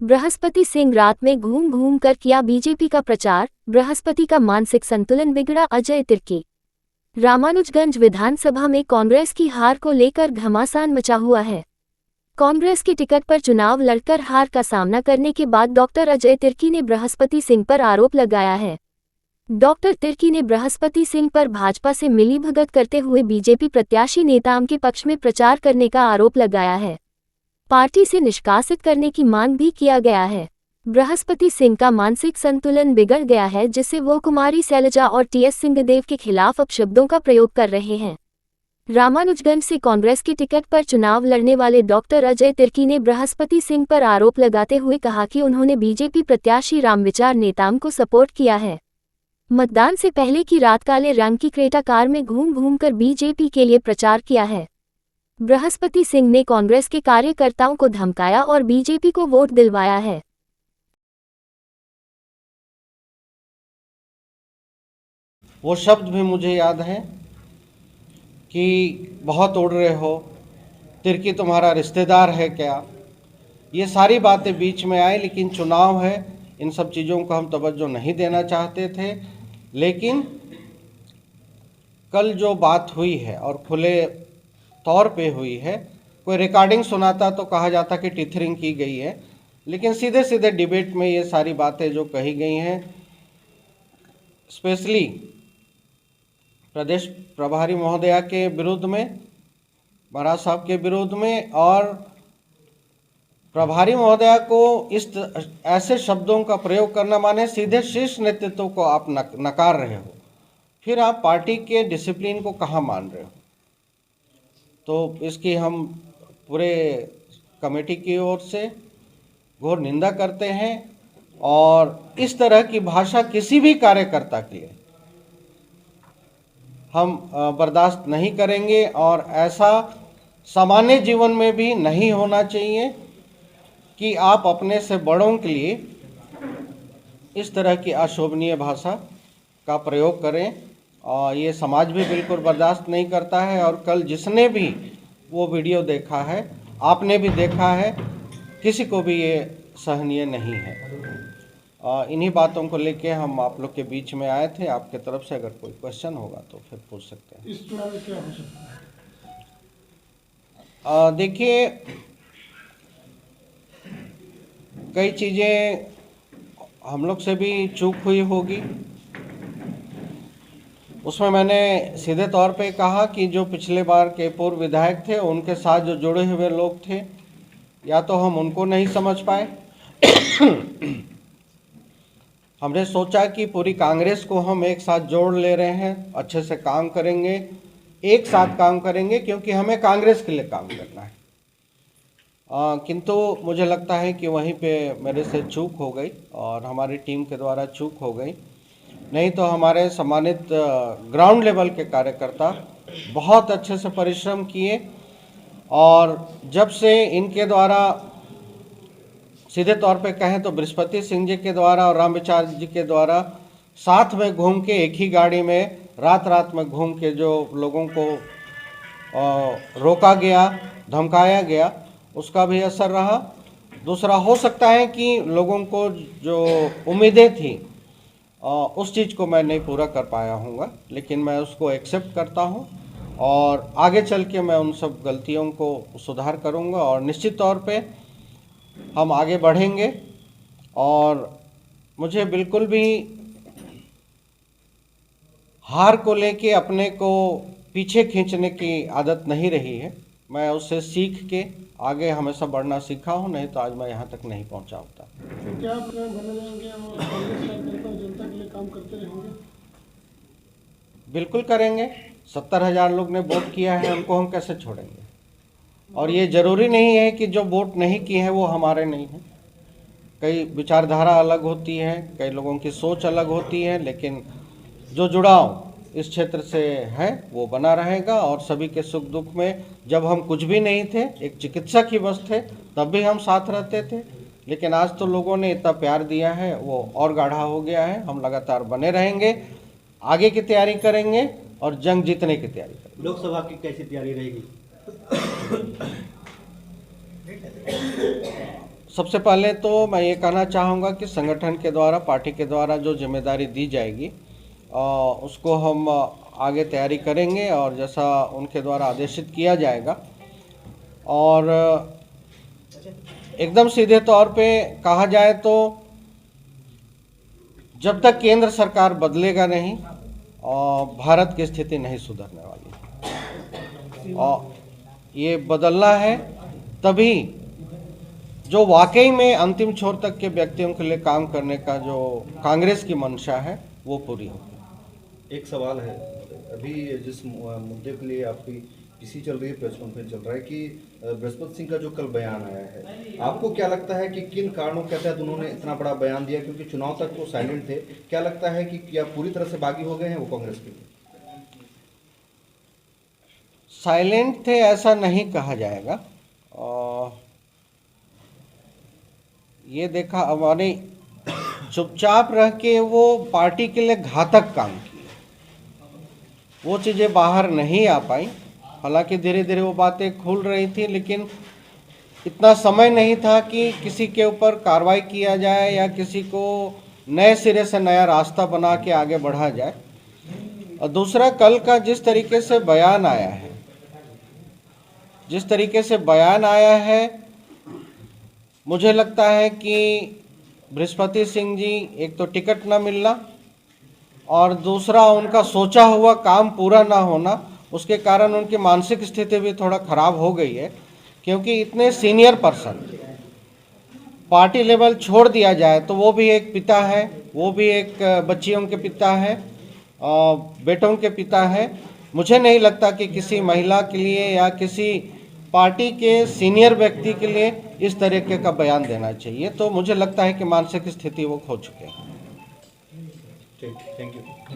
बृहस्पति सिंह रात में घूम घूम कर किया बीजेपी का प्रचार, बृहस्पति का मानसिक संतुलन बिगड़ा। अजय तिर्की। रामानुजगंज विधानसभा में कांग्रेस की हार को लेकर घमासान मचा हुआ है। कांग्रेस की टिकट पर चुनाव लड़कर हार का सामना करने के बाद डॉक्टर अजय तिर्की ने बृहस्पति सिंह पर आरोप लगाया है। डॉक्टर तिर्की ने बृहस्पति सिंह पर भाजपा से मिलीभगत करते हुए बीजेपी प्रत्याशी नेताम के पक्ष में प्रचार करने का आरोप लगाया है। पार्टी से निष्कासित करने की मांग भी किया गया है। बृहस्पति सिंह का मानसिक संतुलन बिगड़ गया है, जिससे वो कुमारी शैलजा और टीएस सिंहदेव के खिलाफ अपशब्दों का प्रयोग कर रहे हैं। रामानुजगंज से कांग्रेस की टिकट पर चुनाव लड़ने वाले डॉक्टर अजय तिर्की ने बृहस्पति सिंह पर आरोप लगाते हुए कहा कि उन्होंने बीजेपी प्रत्याशी रामविचार नेताम को सपोर्ट किया है। मतदान से पहले की रात काले रंग की क्रेटा कार में घूम घूम कर बीजेपी के लिए प्रचार किया है। बृहस्पति सिंह ने कांग्रेस के कार्यकर्ताओं को धमकाया और बीजेपी को वोट दिलवाया है। वो शब्द भी मुझे याद है कि बहुत उड़ रहे हो, तिर्की तुम्हारा रिश्तेदार है क्या। ये सारी बातें बीच में आई, लेकिन चुनाव है, इन सब चीज़ों को हम तवज्जो नहीं देना चाहते थे। लेकिन कल जो बात हुई है और खुले तौर पे हुई है, कोई रिकॉर्डिंग सुनाता तो कहा जाता कि टीथरिंग की गई है, लेकिन सीधे सीधे डिबेट में ये सारी बातें जो कही गई हैं, स्पेशली प्रदेश प्रभारी महोदया के विरुद्ध में, महाराज साहब के विरुद्ध में, और प्रभारी महोदया को इस ऐसे शब्दों का प्रयोग करना माने सीधे शीर्ष नेतृत्व को आप नकार रहे हो, फिर आप पार्टी के डिसिप्लिन को कहाँ मान रहे हो। तो इसकी हम पूरे कमेटी की ओर से घोर निंदा करते हैं और इस तरह की भाषा किसी भी कार्यकर्ता के लिए हम बर्दाश्त नहीं करेंगे और ऐसा सामान्य जीवन में भी नहीं होना चाहिए कि आप अपने से बड़ों के लिए इस तरह की अशोभनीय भाषा का प्रयोग करें, और ये समाज भी बिल्कुल बर्दाश्त नहीं करता है। और कल जिसने भी वो वीडियो देखा है, आपने भी देखा है, किसी को भी ये सहनीय नहीं है। इन्हीं बातों को लेके हम आप लोग के बीच में आए थे। आपके तरफ से अगर कोई क्वेश्चन होगा तो फिर पूछ सकते हैं। इस चुनाव में क्या हो सकता है? देखिए, कई चीज़ें हम लोग से भी चूक हुई होगी। उसमें मैंने सीधे तौर पे कहा कि जो पिछले बार के पूर्व विधायक थे, उनके साथ जो जुड़े हुए लोग थे, या तो हम उनको नहीं समझ पाए हमने सोचा कि पूरी कांग्रेस को हम एक साथ जोड़ ले रहे हैं, अच्छे से काम करेंगे, एक साथ काम करेंगे, क्योंकि हमें कांग्रेस के लिए काम करना है। किंतु मुझे लगता है कि वहीं पे मेरे से चूक हो गई और हमारी टीम के द्वारा चूक हो गई। नहीं तो हमारे सम्मानित ग्राउंड लेवल के कार्यकर्ता बहुत अच्छे से परिश्रम किए, और जब से इनके द्वारा सीधे तौर पे कहें तो बृहस्पति सिंह जी के द्वारा और रामविचार जी के द्वारा साथ में घूम के, एक ही गाड़ी में रात रात में घूम के जो लोगों को रोका गया, धमकाया गया, उसका भी असर रहा। दूसरा, हो सकता है कि लोगों को जो उम्मीदें थी उस चीज़ को मैं नहीं पूरा कर पाया हूँगा, लेकिन मैं उसको एक्सेप्ट करता हूँ और आगे चल के मैं उन सब गलतियों को सुधार करूँगा और निश्चित तौर पे हम आगे बढ़ेंगे। और मुझे बिल्कुल भी हार को लेके अपने को पीछे खींचने की आदत नहीं रही है। मैं उससे सीख के आगे हमेशा बढ़ना सीखा हूँ, नहीं तो आज मैं यहाँ तक नहीं पहुँचा होता। तो क्या आप बने रहेंगे और कांग्रेस कार्यकर्ता जनता के लिए काम करते रहेंगे? बिल्कुल करेंगे। 70,000 लोग ने वोट किया है, उनको हम कैसे छोड़ेंगे। और ये ज़रूरी नहीं है कि जो वोट नहीं किए हैं वो हमारे नहीं हैं। कई विचारधारा अलग होती है, कई लोगों की सोच अलग होती है, लेकिन जो जुड़ाव इस क्षेत्र से है वो बना रहेगा। और सभी के सुख दुख में, जब हम कुछ भी नहीं थे, एक चिकित्सक ही बस थे, तब भी हम साथ रहते थे, लेकिन आज तो लोगों ने इतना प्यार दिया है, वो और गाढ़ा हो गया है। हम लगातार बने रहेंगे, आगे की तैयारी करेंगे और जंग जीतने की तैयारी करेंगे। लोकसभा की कैसी तैयारी रहेगी? सबसे पहले तो मैं ये कहना चाहूँगा कि संगठन के द्वारा, पार्टी के द्वारा जो जिम्मेदारी दी जाएगी उसको हम आगे तैयारी करेंगे और जैसा उनके द्वारा आदेशित किया जाएगा। और एकदम सीधे तौर पे कहा जाए तो जब तक केंद्र सरकार बदलेगा नहीं भारत की स्थिति नहीं सुधरने वाली। और ये बदलना है तभी जो वाकई में अंतिम छोर तक के व्यक्तियों के लिए काम करने का जो कांग्रेस की मंशा है वो पूरी होगी। एक सवाल है, अभी जिस मुद्दे के लिए आपकी पीसी चल रही है, प्रेस कॉन्फ्रेंस चल रहा है कि बृहस्पति सिंह का जो कल बयान आया है, आपको क्या लगता है कि किन कारणों के तहत उन्होंने इतना बड़ा बयान दिया? क्योंकि चुनाव तक वो साइलेंट थे, क्या लगता है कि क्या पूरी तरह से बागी हो गए हैं वो कांग्रेस के लिए? साइलेंट थे ऐसा नहीं कहा जाएगा। ये देखा हमारे चुपचाप रह के वो पार्टी के लिए घातक काम किए, वो चीज़ें बाहर नहीं आ पाई। हालांकि धीरे धीरे वो बातें खुल रही थी, लेकिन इतना समय नहीं था कि किसी के ऊपर कार्रवाई किया जाए या किसी को नए सिरे से नया रास्ता बना के आगे बढ़ा जाए। और दूसरा, कल का जिस तरीके से बयान आया है मुझे लगता है कि बृहस्पति सिंह जी एक तो टिकट न मिलना और दूसरा उनका सोचा हुआ काम पूरा ना होना, उसके कारण उनकी मानसिक स्थिति भी थोड़ा खराब हो गई है। क्योंकि इतने सीनियर पर्सन पार्टी लेवल छोड़ दिया जाए तो वो भी एक पिता है, वो भी एक बच्चियों के पिता है, बेटों के पिता है। मुझे नहीं लगता कि किसी महिला के लिए या किसी पार्टी के सीनियर व्यक्ति के लिए इस तरीके का बयान देना चाहिए। तो मुझे लगता है कि मानसिक स्थिति वो खो चुके हैं। ठीक, थैंक यू।